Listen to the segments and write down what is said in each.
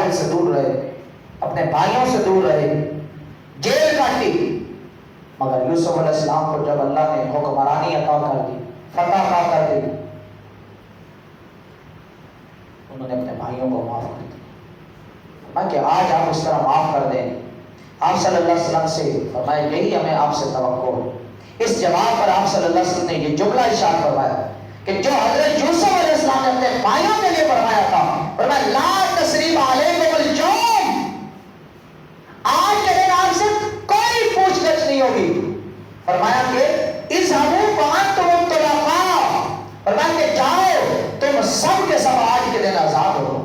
والد سے دور رہے، اپنے بھائیوں سے دور رہے، جیل کاٹی، مگر یوسف علیہ السلام کو جب اللہ نے حکمرانی عطا کر دی، فتح عطا کر دی، انہوں نے اپنے بھائیوں کو معاف کر دیا کہ آج آپ اس طرح معاف کر دیں۔ آپ صلی اللہ علیہ وسلم سے فرمایا یہی ہمیں آپ سے توقع ہے۔ اس جواب پر آپ صلی اللہ علیہ وسلم نے یہ جملہ ارشاد فرمایا کہ جو حضرت یوسف علیہ السلام نے اپنے بھائیوں کے لیے فرمایا تھا، فرمایا لا تثریب علیکم اليوم، آج کے دن آپ سے کوئی پوچھ گچھ نہیں ہوگی۔ فرمایا کہ اذهبوا فانتم طلقاء، فرمایا کہ جاؤ تم سب کے سب آج کے دن آزاد ہو۔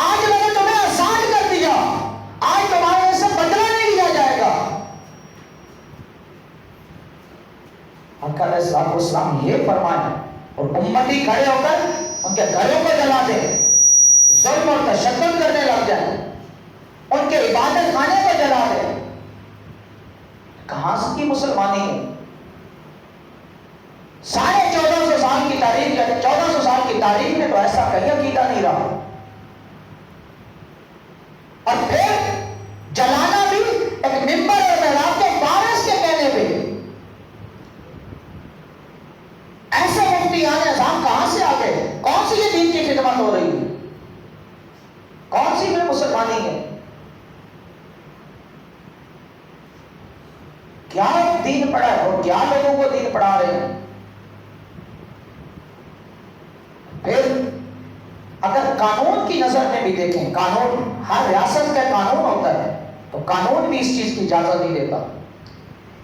آج میں نے تمہیں آزاد کر دیا، آج تمہارے سے بدلہ نہیں لیا جائے گا۔ آقا علیہ السلام یہ فرمائے اور امتی کھڑے ہو کر ان کے گھروں کو جلا دے، ظلم اور تشدد کرنے لگ جائے، ان کے عبادت خانے کو جلا دے، کہاں سے کی مسلمانی ہے؟ 1450 سال کی تاریخ یا 1400 سال کی تاریخ میں تو ایسا کہیں عقیدہ نہیں رہا، اور پھر جلانا بھی ایک ممبر اور محراب کے وارث کے کہنے پہ۔ ایسے مفتیان اعظام کہاں سے آ گئے؟ کون سی یہ دین کی خدمت ہو رہی ہے؟ کون سی میں مسلمانی ہے؟ کیا دین پڑھا ہے اور کیا لوگوں کو دین پڑھا رہے ہیں؟ پھر اگر قانون کی نظر میں بھی دیکھیں، قانون ہر ریاست کا قانون ہوتا ہے، تو قانون بھی اس چیز کی اجازت نہیں دیتا۔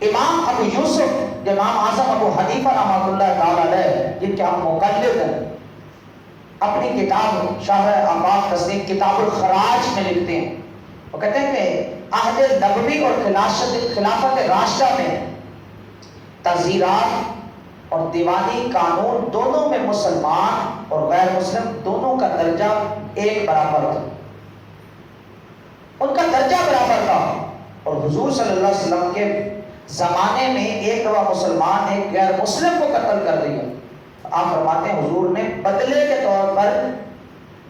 امام ابو یوسف، امام اعظم ابو حنیفہ رحمۃ اللہ تعالی علیہ، جن کے ہم مقلد ہیں، اپنی کتاب شرح آفاق تصنیف کتاب الخراج میں لکھتے ہیں، وہ کہتے ہیں کہ عہد نبوی اور خلافت راشدہ میں تعزیرات اور دیوانی قانون دونوں میں مسلمان اور غیر مسلم دونوں کا درجہ ایک برابر تھا، ان کا درجہ برابر تھا۔ اور حضور صلی اللہ علیہ وسلم کے زمانے میں ایک دفعہ مسلمان نے غیر مسلم کو قتل کر دیا، آپ فرماتے ہیں حضور نے بدلے کے طور پر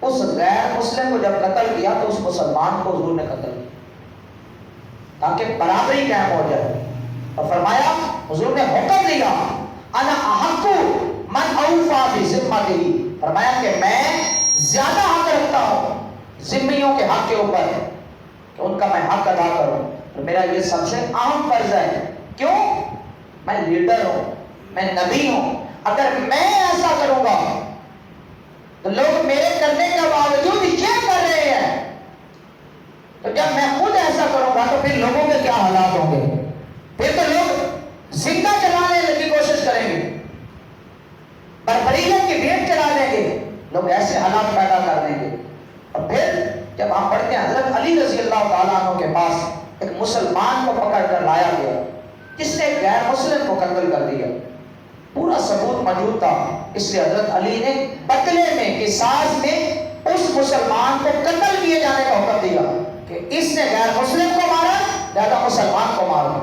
اس غیر مسلم کو جب قتل کیا تو اس مسلمان کو حضور نے قتل کیا تاکہ برابری قائم ہو جائے، اور فرمایا حضور نے حکم دیا انا احق من اوفا بذمته، فرمایا کہ میں زیادہ حق رکھتا ہوں ذمیوں کے حق کے اوپر کہ ان کا میں حق ادا کروں، اور میرا یہ سب سے اہم فرض ہے۔ کیوں؟ میں لیڈر ہوں، میں نبی ہوں، اگر میں ایسا کروں گا تو لوگ میرے کرنے کے باوجود یہ کر رہے ہیں، تو جب میں خود ایسا کروں گا تو پھر لوگوں کے کیا حالات ہوں گے؟ پھر تو لوگ زندہ چلانے کی کوشش کریں گے، بربریت کی بھیٹ چلا دیں گے، لوگ ایسے حالات پیدا کر دیں گے۔ اور پھر جب ہم پڑھتے ہیں حضرت علی رضی اللہ تعالیٰ عنہ کے پاس ایک مسلمان کو پکڑ کر لایا گیا جس نے غیر مسلم کو قتل کر دیا، پورا ثبوت موجود تھا، اس لیے حضرت علی نے بدلے میں قصاص میں اس مسلمان کو قتل کیے جانے کا حکم دیا کہ اس نے غیر مسلم کو مارا لہذا مسلمان کو مارا۔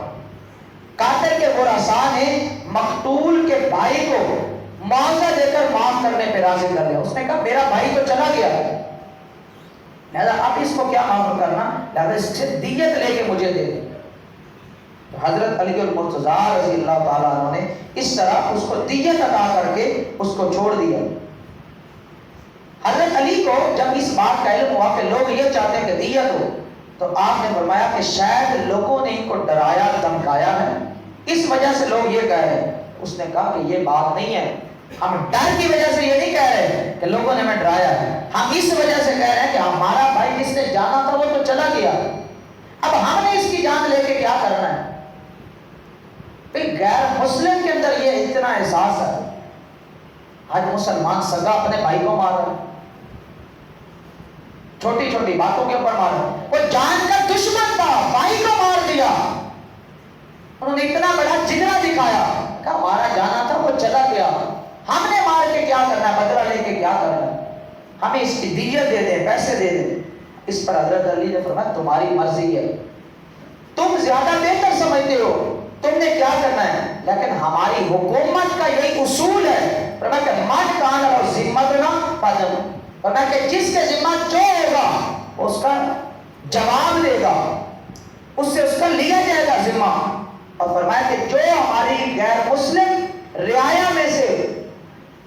قاتل کے ورثاء نے مقتول کے بھائی کو معاوضہ دے کر معاف کرنے پہ راضی کر لیا، اس نے کہا میرا بھائی تو چلا گیا لہذا اب اس کو کیا معاف کرنا، لہذا اس سے دیت لے کے مجھے دے دیں۔ تو حضرت علی المرتضیٰ رضی اللہ تعالیٰ عنہ نے اس طرح اس کو دیت ادا کر کے اس کو چھوڑ دیا۔ حضرت علی کو جب اس بات کا علم ہوا کہ لوگ یہ چاہتے ہیں کہ دیت ہو، تو آپ نے فرمایا کہ شاید لوگوں نے ان کو ڈرایا دھمکایا ہے، اس وجہ سے لوگ یہ کہہ رہے ہیں۔ اس نے کہا کہ یہ بات نہیں ہے، ہم ڈر کی وجہ سے یہ نہیں کہہ رہے کہ لوگوں نے ہمیں ڈرایا ہے، ہم اس وجہ سے کہہ رہے ہیں کہ ہمارا بھائی جس نے جانا تھا وہ تو چلا گیا، اب ہم نے اس کی جان لے کے کیا کرنا ہے۔ پھر غیر مسلم کے اندر یہ اتنا احساس ہے، آج مسلمان سگا اپنے بھائی کو مار رہا ہے، چھوٹی چھوٹی باتوں کے اوپر مار رہا ہے، وہ جان کا دشمن تھا بھائی کو مار دیا، انہوں نے اتنا بڑا جگرا دکھایا، کہا ہمارا جانا تھا وہ چلا گیا، ہم نے مار کے کیا کرنا ہے، بدلہ لے کے کیا کرنا ہے، ہمیں اس کی دیت دے دیں، پیسے دے دیں۔ اس پر حضرت علی نے فرمایا تمہاری مرضی ہے، تم زیادہ بہتر سمجھتے ہو، تم نے کیا کرنا ہے، لیکن ہماری حکومت کا یہی اصول ہے، فرمایا کہ من کان له ذمتنا فدم، فرمایا کہ جس کے ذمہ جو ہوگا اس کا جواب دے گا، اس سے اس کا لیا جائے گا ذمہ. اور فرمایا کہ جو ہماری غیر مسلم رعایا میں سے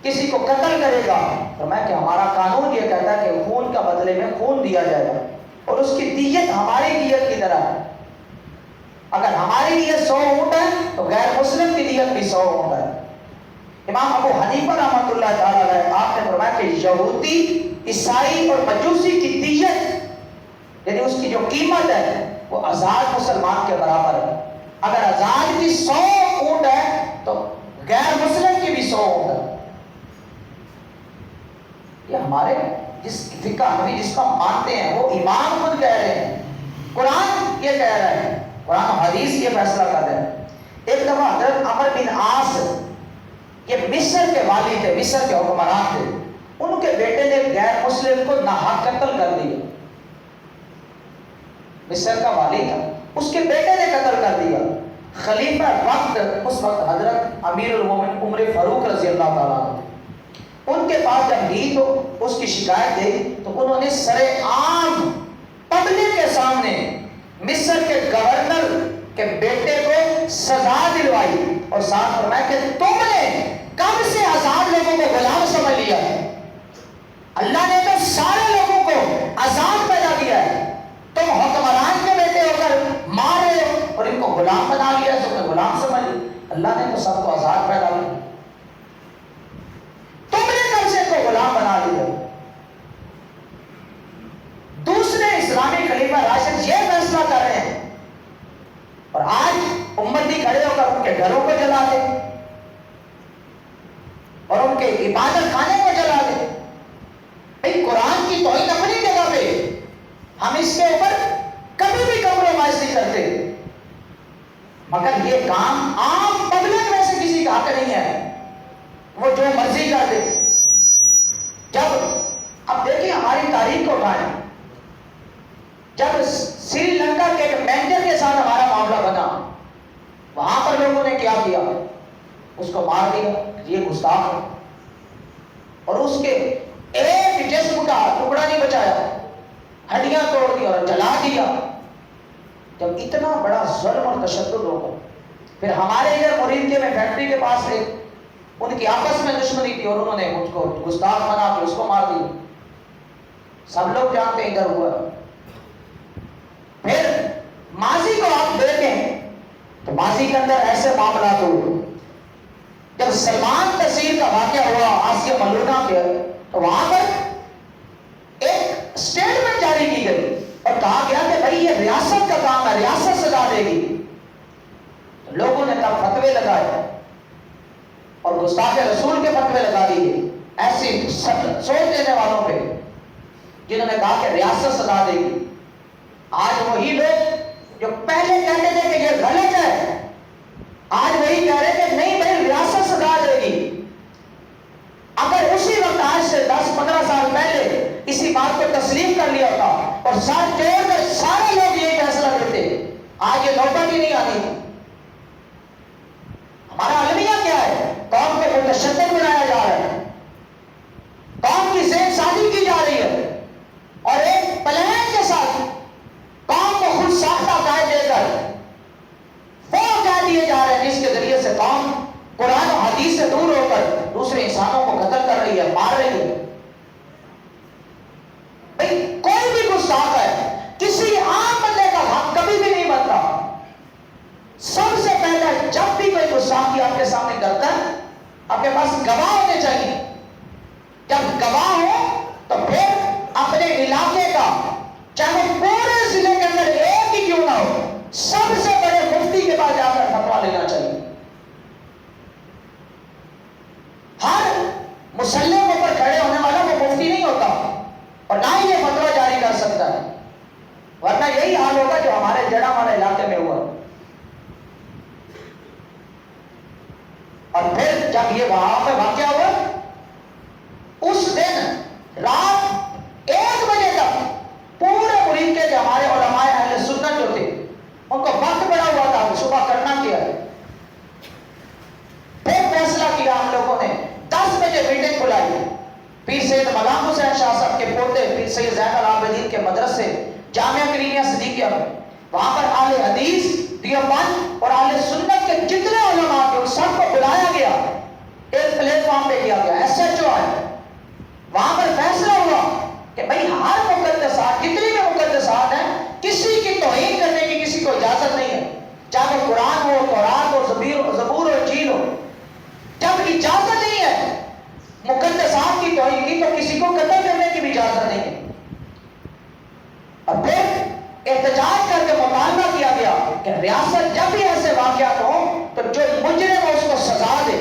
کسی کو قتل کرے گا، فرمایا کہ ہمارا قانون یہ کہتا ہے کہ خون کا بدلے میں خون دیا جائے گا، اور اس کی دیت ہماری دیت کی طرح ہے. اگر ہماری دیت 100 اونٹ ہے تو غیر مسلم کی دیت بھی 100 اونٹ ہے. امام ابو حنیفہ رحمۃ اللہ تعالیٰ علیہ آپ نے فرمایا کہ یہودی، عیسائی اور مجوسی کی دیت یعنی اس کی جو قیمت ہے وہ آزاد مسلمان کے برابر ہے. اگر آزاد کی 100 اونٹ ہے تو غیر مسلم کی بھی 100 اونٹ ہے. یہ ہمارے جس فقہ ہمیں جس کا مانتے ہیں وہ امام خود کہہ رہے ہیں، قرآن یہ کہہ رہا ہے، قرآن و حدیث یہ فیصلہ کر رہے ہیں. ایک دفعہ حضرت عمر بن عاص یہ مصر کے والی تھے، مصر کے حکمران تھے. ان کے بیٹے نے غیر مسلم کو ناحق قتل کر دیا. مصر کا والی تھا، اس کے بیٹے نے قتل کر دیا. خلیفہ وقت اس وقت حضرت امیر المومنین عمر فاروق رضی اللہ تعالیٰ عنہ، ان کے پاس جب گئی تو اس کی شکایت دی تو انہوں نے سر عام پبلک کے سامنے مصر کے گورنر کے بیٹے کو سزا دلوائی اور ساتھ فرمایا کہ تم نے کب سے آزاد لوگوں کو غلام سمجھ لیا ہے؟ اللہ نے تو سارے لوگوں کو آزاد پیدا کیا ہے، تم حکمران کے بیٹے ہو کر مار رہے ہو اور ان کو غلام بنا لیا، تم نے غلام سمجھ لیا. اللہ نے تو سب کو آزاد پیدا کیا، تم نے کب سے کو غلام بنا لیا. دوسرے اسلامی خلیفہ راشد یہ فیصلہ کر رہے ہیں اور آج امتی کھڑے ہو کر ان کے گھروں کو جلا دے اور ان کے عبادت خانے کو جلا دے. بھئی قرآن کی توہین اپنی جگہ پہ، ہم اس کے اوپر کبھی بھی کمپرومائز نہیں کرتے، مگر یہ کام عام پبلک میں سے کسی کا حق نہیں ہے، وہ جو مرضی کر دے. جب اب دیکھیں ہماری تاریخ کو اٹھائیں، جب سری لنکا کے ایک مینیجر کے ساتھ ہمارا معاملہ بنا، وہاں پر لوگوں نے کیا کیا؟ اس کو مار دیا، یہ گستاخ ہے، اور اس کے ایک جسم کا ٹکڑا نہیں بچایا، ہڈیاں توڑ دی اور جلا دیا. جب اتنا بڑا ظلم اور تشدد ہوگا، پھر ہمارے ادھر مرید میں فیکٹری کے پاس ایک ان کی آپس میں دشمنی تھی اور انہوں نے مجھ کو گستاخ بنا کے اس کو مار دیا. سب لوگ جانتے ہیں ادھر ہوا. پھر ماضی کو آپ دیکھیں تو ماضی کے اندر ایسے معاملات ہوئے. جب سلمان تحصیل کا واقعہ ہوا آسیہ ملونہ کے، تو وہاں پر ایک اسٹیٹمنٹ جاری کی گئی اور کہا گیا کہ بھائی یہ ریاست کا کام ہے، ریاست سزا دے گی. لوگوں نے تب فتوے لگائے اور گستاخ رسول کے فتوے لگا دیے ایسی سوچ دینے والوں پہ جنہوں نے کہا کہ ریاست سزا دے گی. آج وہی لوگ جو پہلے کہتے تھے کہ یہ غلط ہے، آج وہی کہہ رہے کہ نہیں بھائی ریاست سزا دے گی. اگر اسی وقت آج سے 10-15 سال پہلے اسی بات کو تسلیم کر لیا ہوتا اور ساتھ جوڑ کر سارے لوگ یہ فیصلہ کرتے، آج یہ نوبت ہی نہیں آنی. ہمارا المیہ کیا ہے؟ قوم کو متشدد بنایا جا رہا ہے، قوم کی ذہن سازی کی جا رہی ہے اور ایک پلان کے ساتھ قوم کو خود ساختہ قائد دے کر وہ کہہ دیے جا رہے ہیں جس کے ذریعے سے قوم قرآن و حدیث سے دور ہو کر دوسرے انسانوں کو قتل کر رہی ہے، مار رہی ہے. بھئی کوئی بھی گستاخ ہے، کسی عام بندے کا حق کبھی بھی نہیں بنتا. سب سے پہلے جب بھی کوئی گستاخی آپ کے سامنے کرتا ہے، آپ کے پاس گواہ ہونے چاہیے. جب گواہ ہو تو پھر اپنے علاقے کا، چاہے وہ پورے ضلع کے اندر ایک ہی کیوں نہ ہو، سب سے بڑے مفتی کے پاس جا کر فتویٰ لینا چاہیے. ہر مسلح کے اوپر کھڑے ہونے والا وہ مفتی نہیں ہوتا اور نہ ہی یہ فتویٰ جاری کر سکتا ہے، ورنہ یہی حال ہوگا جو ہمارے جڑا والے علاقے میں ہوا. اور پھر جب یہ وہاں پہ واقعہ ہوا، اس دن رات 1 بجے تک پورے مرید کے جو ہمارے علماء اہل سنت جو تھے ان کو وقت پڑا ہوا تھا صبح کرنا کیا ہے. پھر فیصلہ کیا ہم لوگوں نے 10 بجے میٹنگ بلائی. پیر سید ملام حسین شاہ صاحب سید زین العابدین کے مدرسے جامعہ کریمیہ صدیقیہ میں، وہاں پر اہل حدیث دیوبند اور اہل سنت کے جتنے علماء تھے ان سب کو بلایا گیا، ایک پلیٹ فارم پہ کیا گیا، ایس ایچ او آئے، وہاں پر فیصلہ ہوا کہ بھائی ہر مقدسات جتنی بھی مقدسات ہیں کسی کی توہین کرنے کی کسی کو اجازت نہیں ہے، چاہے وہ قرآن ہو، تورات ہو، زبور ہو، انجیل ہو، جب اجازت نہیں ہے مقدسات کی توہین کی تو کسی کو قتل کرنے کی بھی اجازت نہیں ہے۔ اور پھر احتجاج کر کے مطالبہ کیا گیا کہ ریاست جب بھی ایسے واقعات ہوں تو جو مجرم ہو اس کو سزا دے،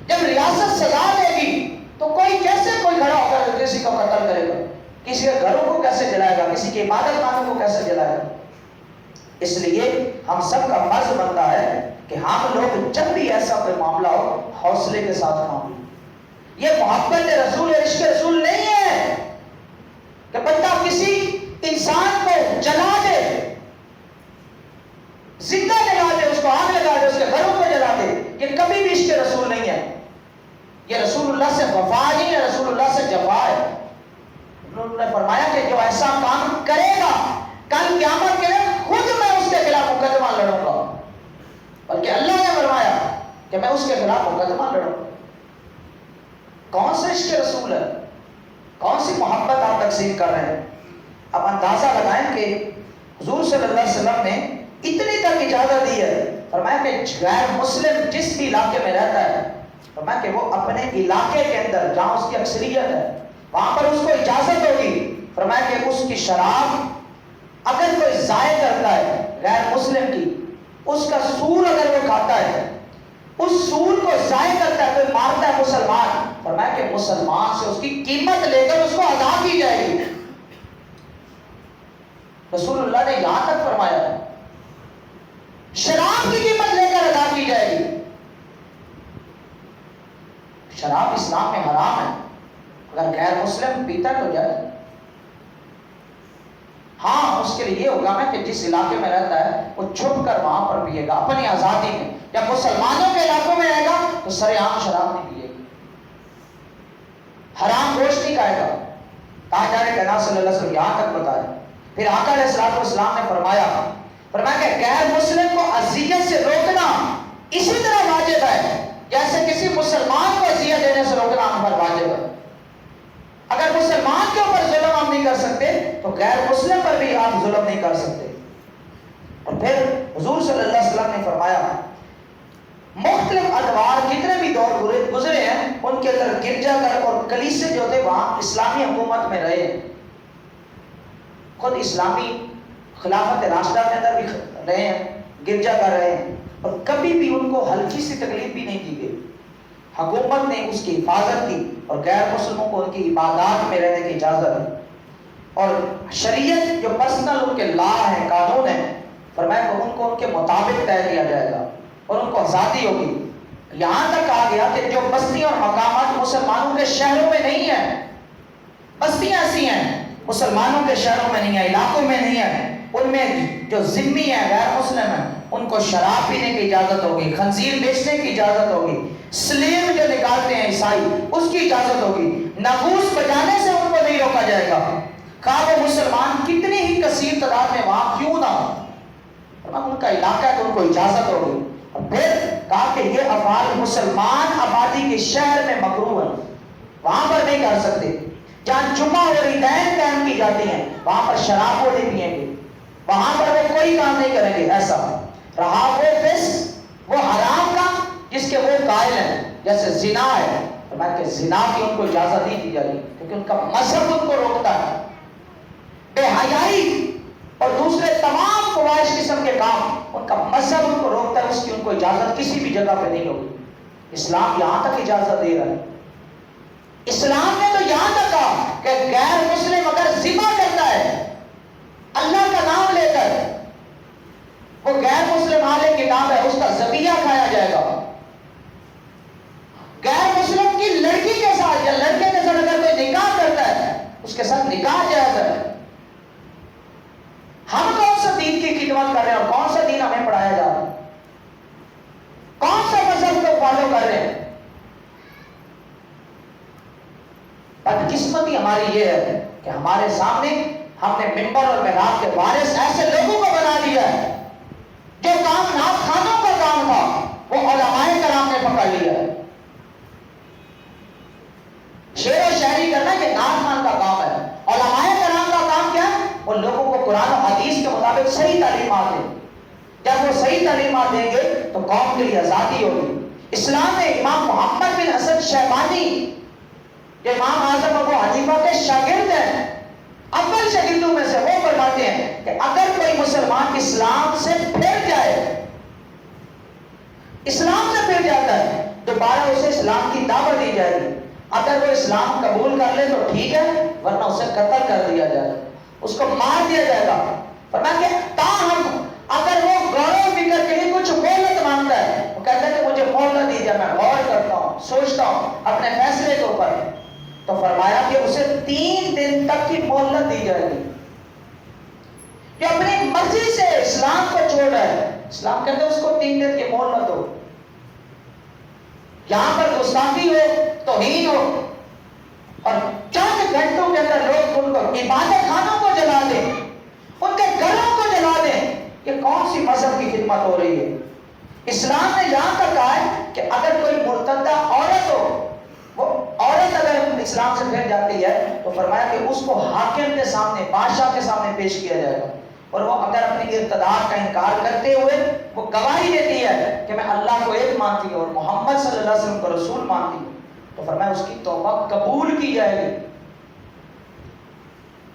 جب ریاست سزا دے گی تو کوئی کیسے کوئی کھڑا ہو کر کسی کو قتل کرے گا، کسی کے گھروں کو کیسے جلائے گا، کسی کے عبادت خانوں کو کیسے جلائے گا۔ اس لیے ہم سب کا فرض بنتا ہے کہ ہم لوگ جب بھی ایسا کوئی معاملہ ہو حوصلے کے ساتھ کام لیں۔ یہ محبت رسول عشق رسول نہیں ہے کہ بندہ کسی انسان کو جلا دے، زندہ جلا دے، اس کو آگ لگا دے، اس کے گھروں کو جلا دے، یہ کبھی بھی عشق رسول نہیں ہے۔ یہ رسول اللہ سے وفا نہیں ہے، رسول اللہ سے جفا ہے۔ انہوں نے فرمایا کہ جو ایسا کام کرے گا کل قیامت کے دن خود میں اس کے خلاف مقدمہ لڑوں گا، بلکہ اللہ نے فرمایا کہ میں اس کے خلاف مقدمہ لڑوں گا۔ کون سے عشق رسول ہے، کون سی محبت آپ تقسیم کر رہے ہیں؟ اب اندازہ لگائیں کہ حضور صلی اللہ علیہ وسلم نے اتنی تک اجازت دی ہے، فرمایا کہ غیر مسلم جس بھی علاقے میں رہتا ہے، فرمایا کہ وہ اپنے علاقے کے اندر جہاں اس کی اکثریت ہے وہاں پر اس کو اجازت ہوگی، فرمایا کہ اس کی شراب اگر کوئی ضائع کرتا ہے غیر مسلم کی، اس کا سور اگر وہ کھاتا ہے، اس سور کو ضائع کرتا ہے، کوئی مارتا ہے مسلمان، فرمایا کہ مسلمان سے اس کی قیمت لے کر اس کو ادا کی جائے گی۔ رسول اللہ نے یہاں تک فرمایا ہے شراب کی قیمت لے کر ادا کی جائے گی۔ شراب اسلام میں حرام ہے، اگر غیر مسلم پیتا تو جائے، ہاں اس کے لیے یہ ہوگا نا کہ جس علاقے میں رہتا ہے وہ چھپ کر وہاں پر پیے گا اپنی آزادی میں، جب مسلمانوں کے علاقوں میں رہے گا تو سر عام شراب نہیں پیے گا، حرام گوشت نہیں کھائے گا۔ تاجدار کائنات صلی اللہ علیہ وسلم یہاں تک بتایا۔ پھر آقا علیہ الصلوۃ والسلام نے فرمایا کہ غیر مسلم کو اذیت سے روکنا اسی طرح واجب ہے جیسے کسی مسلمان کو اذیت دینے سے روکنا ہم پر واجب ہے۔ اگر مسلمان کے اوپر ظلم ہم نہیں کر سکتے تو غیر مسلم پر بھی آپ ظلم نہیں کر سکتے۔ اور پھر حضور صلی اللہ علیہ وسلم نے فرمایا مختلف ادوار جتنے بھی دور گزرے ہیں ان کے اندر گرجا گھر اور کلیسے جو تھے وہاں اسلامی حکومت میں رہے، خود اسلامی خلافت راشدہ کے اندر بھی رہے ہیں، گرجا گھر رہے ہیں، اور کبھی بھی ان کو ہلکی سی تکلیف بھی نہیں دی گئی۔ حکومت نے اس کی حفاظت کی اور غیر مسلموں کو ان کی عبادات میں رہنے کی اجازت دی، اور شریعت جو پرسنل ان کے لا ہے، قانون ہے، فرمایا کہ ان کو ان کے مطابق طے کیا جائے گا اور ان کو آزادی ہوگی۔ یہاں تک کہا گیا کہ جو بستیاں اور مقامات مسلمانوں کے شہروں میں نہیں ہیں، بستیاں ایسی ہیں مسلمانوں کے شہروں میں نہیں ہیں، علاقوں میں نہیں ہیں، ان میں جو ذمی ہیں غیر مسلم ہیں ان کو شراب پینے کی اجازت ہوگی، خنزیر بیچنے کی اجازت ہوگی، سلیم جو نکالتے ہیں عیسائی اس کی اجازت ہوگی، ناقوس بجانے سے ان کو نہیں روکا جائے گا، خواہ وہ مسلمان کتنی ہی کثیر تعداد میں وہاں کیوں نہ ہو، ان کا علاقہ ہے تو ان کو اجازت ہوگی۔ اور پھر کہا کہ یہ افعال مسلمان آبادی کے شہر میں مکروہ ہیں، وہاں پر نہیں کر سکتے۔ جہاں جمعہ اور عیدین قائم کی جاتی ہیں وہاں پر شراب وہ نہیں پیئیں گے، وہاں پر وہ کوئی کام نہیں کریں گے۔ ایسا رہا وہ فسق، وہ حرام کا جس کے وہ قائل ہیں، جیسے زنا ہے، فرمایا کہ زنا کی ان کو اجازت نہیں دی جائے گی کیونکہ ان کا مذہب ان کو روکتا ہے۔ بے حیائی اور دوسرے تمام فواحش قسم کے کام ان کا مذہب ان کو روکتا ہے، اس کی ان کو اجازت کسی بھی جگہ پہ نہیں ہوگی۔ اسلام یہاں تک اجازت دے رہا ہے، اسلام نے تو یہاں تک کہا کہ غیر مسلم اگر ذبح کرتا ہے اللہ کا نام لے کر، وہ غیر مسلم عالم کتاب ہے، اس کا ذبیحہ کھایا جائے گا۔ غیر مسلم کی لڑکی کے ساتھ یا لڑکے کے ساتھ اگر کوئی نکاح کرتا ہے اس کے ساتھ نکاح جائز ہے۔ ہم کون سا دین کی خدمت کر رہے ہیں اور کون سا دین ہمیں پڑھایا جا رہا ہے، کون سا مذہب کو فالو کر رہے ہیں؟ بدقسمتی ہماری یہ ہے کہ ہمارے سامنے ہم نے منبر اور محراب کے وارث ایسے لوگوں کو بنا دیا ہے جو کام نعت خانوں کا کام تھا وہ علماء کرام نے پکڑ لیا ہے. شعر و شاعری کرنا یہ نعت خان کا کام ہے. علماء کرام کا کام کیا ہے؟ وہ لوگوں کو قرآن و حدیث کے مطابق صحیح تعلیمات دیں. جب وہ صحیح تعلیمات دیں گے تو قوم کے لیے آزادی ہوگی. اسلام میں امام محمد بن حسن شیبانی جو امام اعظم ابو حنیفہ کے شاگرد ہیں، اول شاگردوں میں سے، وہ فرماتے ہیں کہ اگر کوئی مسلمان اسلام سے پھر جائے، اسلام سے پھر جاتا ہے، دوبارہ اسے اسلام کی دعوت دی جائے گی. اگر وہ اسلام قبول کر لے تو ٹھیک ہے، ورنہ اسے قتل کر دیا جائے گا، اس کو مار دیا جائے گا. فرمایا کہ تاہم اگر وہ غور و فکر کے لیے کچھ مہلت مانگتا ہے، وہ کہتا ہے کہ مجھے مہلت دی جائے، میں غور کرتا ہوں، سوچتا ہوں اپنے فیصلے کے اوپر، تو فرمایا کہ اسے 3 دن تک کی مہلت دی جائے گی. کہ اپنی مرضی سے اسلام کو چھوڑ رہا ہے، اسلام کہتے ہیں اس کو 3 دن کی مہلت دو. یہاں پر گستاخی ہو، توہین ہو، اور چند گھنٹوں کے اندر لوگ ان کو عبادت خانوں کو جلا دیں، ان کے گھروں کو جلا دیں، یہ کون سی مذہب کی خدمت ہو رہی ہے؟ اسلام نے یہاں تک کہا ہے کہ اگر کوئی مرتدہ عورت ہو، وہ عورت اگر اسلام سے پھر جاتی ہے تو فرمایا کہ اس کو حاکم کے سامنے، بادشاہ کے سامنے پیش کیا جائے گا، اور وہ اگر اپنی ارتداد کا انکار کرتے ہوئے وہ گواہی دیتی ہے کہ میں اللہ کو ایک مانتی ہوں اور محمد صلی اللہ علیہ وسلم کو رسول مانتی ہوں، تو فرمایا اس کی توبہ قبول کی جائے گی.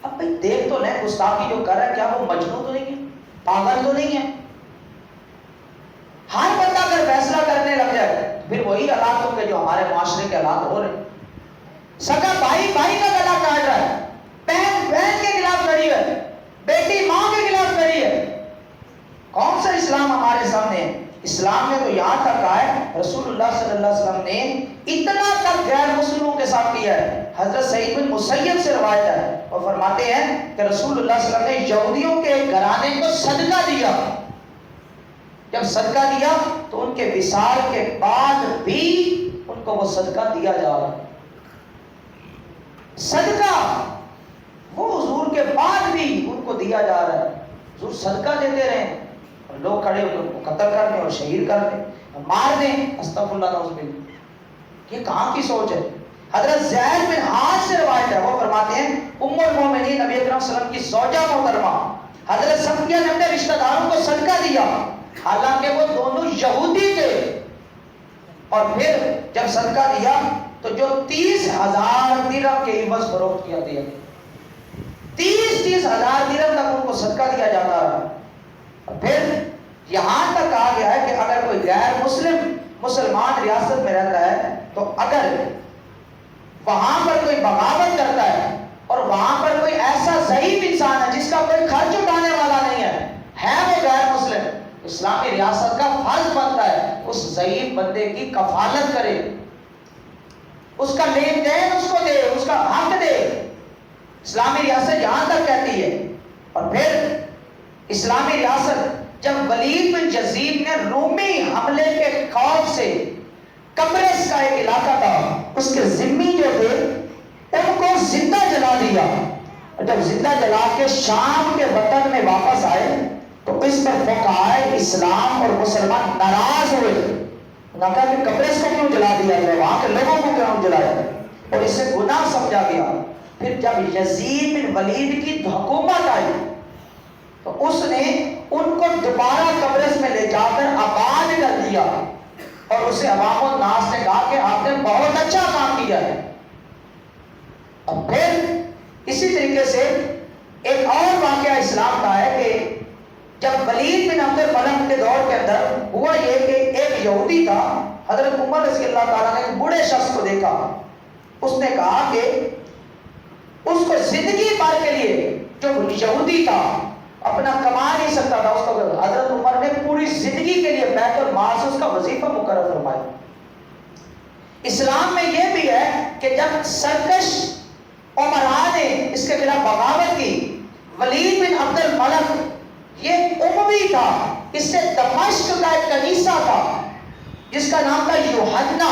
اب بھائی دیکھ تو لیں گستاخی جو کر رہا ہے کیا وہ مجنون تو نہیں ہے، پاگل تو نہیں ہے؟ ہر بندہ اگر فیصلہ کرنے لگ جائے پھر وہی حالات ہوں گے جو ہمارے معاشرے کے حالات ہو رہے ہیں. سگا بھائی بھائی کا گلا کاٹ رہا ہے، بہن بہن کے خلاف کھڑی ہے، بیٹی ماں کے خلاف کھڑی ہے. کون سا اسلام ہمارے سامنے ہے؟ اسلام نے تو یہاں تک کہا ہے، رسول اللہ صلی اللہ علیہ وسلم نے اتنا تک غیر مسلموں کے ساتھ کیا ہے. حضرت سعید بن مسیب سے روایت ہے، اور فرماتے ہیں کہ رسول اللہ صلی اللہ علیہ وسلم نے یہودیوں کے گھرانے کو صدقہ دیا. جب صدقہ دیا تو ان کے وصال کے بعد بھی ان کو وہ صدقہ دیا جا رہا ہے. صدقہ وہ حضور کے بعد بھی ان کو دیا جا رہا ہے. حضور صدقہ دیتے رہے اور لوگ کھڑے ہو ان کو قتل کر دیں اور شہید کر دیں اور مار دیں. استغفر اللہ نعوذ باللہ. یہ کہاں کی سوچ ہے؟ حضرت زید بن حارث سے روایت ہے، وہ فرماتے ہیں ام المومنین نبی اکرم صلی اللہ علیہ وسلم کی زوجہ محترمہ حضرت صفیہ نے اپنے رشتہ داروں کو صدقہ دیا، حالانکہ وہ دونوں یہودی تھے. اور پھر جب صدقہ دیا تو جو 30,000 درہم کے عوض فروخت کیا دیا، 30,000 درہم تک ان کو صدقہ دیا جاتا رہا. اور پھر یہاں تک کہا گیا ہے کہ اگر کوئی غیر مسلمان ریاست میں رہتا ہے تو اگر وہاں پر کوئی بغاوت کرتا ہے اور وہاں پر کوئی ایسا ضعیف انسان ہے جس کا کوئی خرچ اٹھانے والا نہیں ہے وہ غیر مسلم، اسلامی ریاست کا فرض بنتا ہے اس ضعیف بندے کی کفالت کرے، اس کا لین دین اس کو دے، اس کا حق دے. اسلامی ریاست یہاں تک کہتی ہے. اور پھر اسلامی ریاست جب ولید بن یزید نے رومی حملے کے خوف سے قبرص کا ایک علاقہ تھا، اس کے ذمی جو تھے ان کو زندہ جلا دیا، اور جب زندہ جلا کے شام کے وطن میں واپس آئے تو اس پر فقہائے اسلام اور مسلمان ناراض ہوئے. نہ کہا کہ قبرص کو کیوں جلا دیا گیا، وہاں کے لوگوں کو کیوں جلایا، اور اسے گناہ سمجھا گیا. پھر جب یزید بن ولید کی حکومت آئی تو اس نے ان کو دوبارہ قبرص میں لے جا کر آباد کر دیا، اور اسے عوام الناس نے کہا کہ آپ نے بہت اچھا کام کیا ہے. اور پھر اسی طریقے سے ایک اور واقعہ اسلام کا ہے کہ جب ولید بن عبد الملک کے دور کے اندر ہوا یہ کہ ایک یہودی تھا، حضرت عمر رضی اللہ تعالیٰ نے ایک بوڑھے شخص کو دیکھا، اس نے کہا کہ اس کو زندگی بھر کے لیے جو یہودی تھا اپنا کما نہیں سکتا تھا، اس کو حضرت عمر نے پوری زندگی کے لیے بیت المال سے اس کا وظیفہ مقرر فرمایا. اسلام میں یہ بھی ہے کہ جب سرکش عمراء نے اس کے خلاف بغاوت کی، ولید بن عبد الملک یہ اموی تھا، اس سے دمشق کا ایک کنیسہ تھا جس کا نام تھا یوحنا،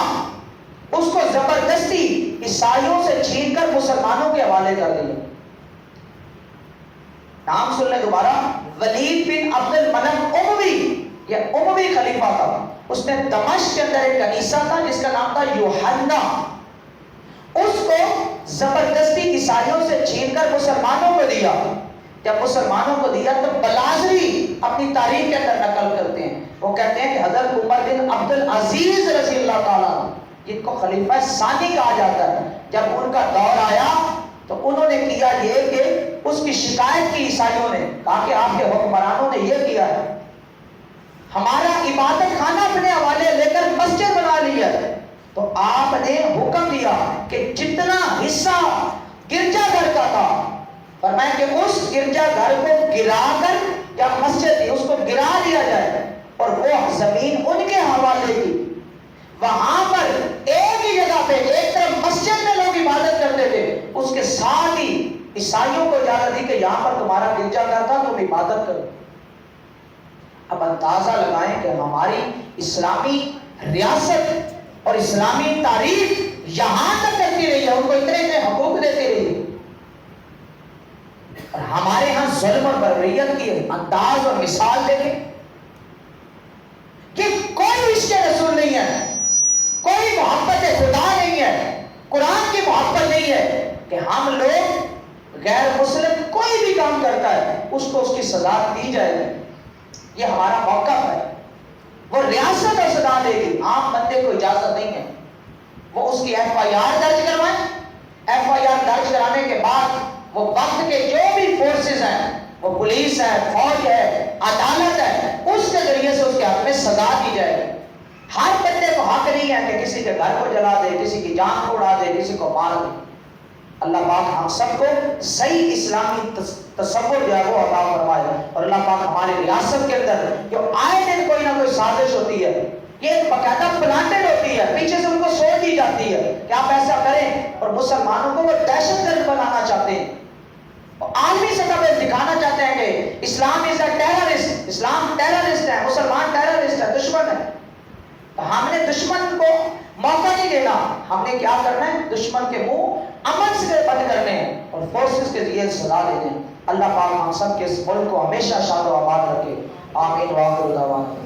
اس کو زبردستی عیسائیوں سے چھین کر مسلمانوں کے حوالے کر دیا. نام سن لیں دوبارہ، ولید بن عبد الملک اموی، یہ اموی خلیفہ تھا. اس نے دمشق کے اندر ایک کنیسہ تھا جس کا نام تھا یوحنا، اس کو زبردستی عیسائیوں سے چھین کر مسلمانوں کو دیا. جب مسلمانوں کو دیا تو بلازری اپنی تاریخ کے اندر نقل کرتے ہیں، وہ کہتے ہیں کہ حضرت عمر بن عبد العزیز رضی اللہ تعالیٰ جن کو خلیفہ ثانی کہا جاتا ہے، جب ان کا دور آیا تو انہوں نے کیا یہ کہ اس کی شکایت کی عیسائیوں نے، کہا کہ آپ کے حکمرانوں نے یہ کیا ہے، ہمارا عبادت خانہ اپنے حوالے لے کر مسجد بنا لیا ہے. تو آپ نے حکم دیا کہ جتنا حصہ گرجا گھر کا تھا، فرمایا کہ اس گرجا گھر کو گرا کر، یا مسجد تھی اس کو گرا دیا جائے اور وہ زمین ان کے حوالے کی. وہاں پر ایک ہی جگہ پہ ایک طرف مسجد میں لوگ عبادت کرتے تھے، اس کے ساتھ ہی عیسائیوں کو اجازت دی کہ یہاں پر تمہارا گرجا گھر تھا، تم عبادت کرو. اب اندازہ لگائیں کہ ہماری اسلامی ریاست اور اسلامی تاریخ یہاں تک کرتی رہی ہے، ان کو اتنے اتنے حقوق دیتی رہی ہے، اور ہمارے ہاں ظلم اور بربریت کی انداز اور مثال دیکھیں کہ کوئی عشق رسول نہیں ہے، کوئی محبت خدا نہیں ہے، قرآن کی محبت نہیں ہے کہ ہم لوگ غیر مسلم کوئی بھی کام کرتا ہے اس کو اس کی سزا دی جائے گی. یہ ہمارا موقف ہے. وہ ریاست اور سزا دے گی، عام بندے کو اجازت نہیں ہے. وہ اس کی ایف آئی آر درج کروائیں، ایف آئی آر درج کرانے کے بعد وہ وقت کے جو بھی فورسز ہیں، وہ پولیس ہے، فوج ہے، عدالت ہے، اس کے ذریعے سے اس کے حق میں سزا دی جائے گی. ہر بندے کو حق نہیں ہے کہ کسی کے گھر کو جلا دے، کسی کی جان کو اڑا دے، کسی کو مار دے. اللہ پاک ہم سب کو صحیح اسلامی تصور جو ہے وہ عطا فرمائے، اور اللہ پاک ہماری ریاست کے اندر جو آئے دن کوئی نہ کوئی سازش ہوتی ہے، یہ باقاعدہ پلانٹڈ ہوتی ہے، پیچھے سے ان کو سوچ دی جاتی ہے کہ آپ ایسا کریں، اور مسلمانوں کو وہ دہشت گرد بنانا چاہتے ہیں، عالمی سطح پہ دکھانا چاہتے ہیں کہ اسلام از اے ٹیررسٹ، اسلام ٹیررسٹ ہے، مسلمان ٹیررسٹ ہے، دشمن ہے. تو ہم نے دشمن کو موقع نہیں دینا، ہم نے کیا کرنا ہے، دشمن کے منہ امن سے بند کرنے ہیں اور فورسز کے ذریعے سزا دینے ہیں. اللہ پاک ہم سب کے اس ملک کو ہمیشہ شاد و آباد رکھے. آمین. وآخر دعوانا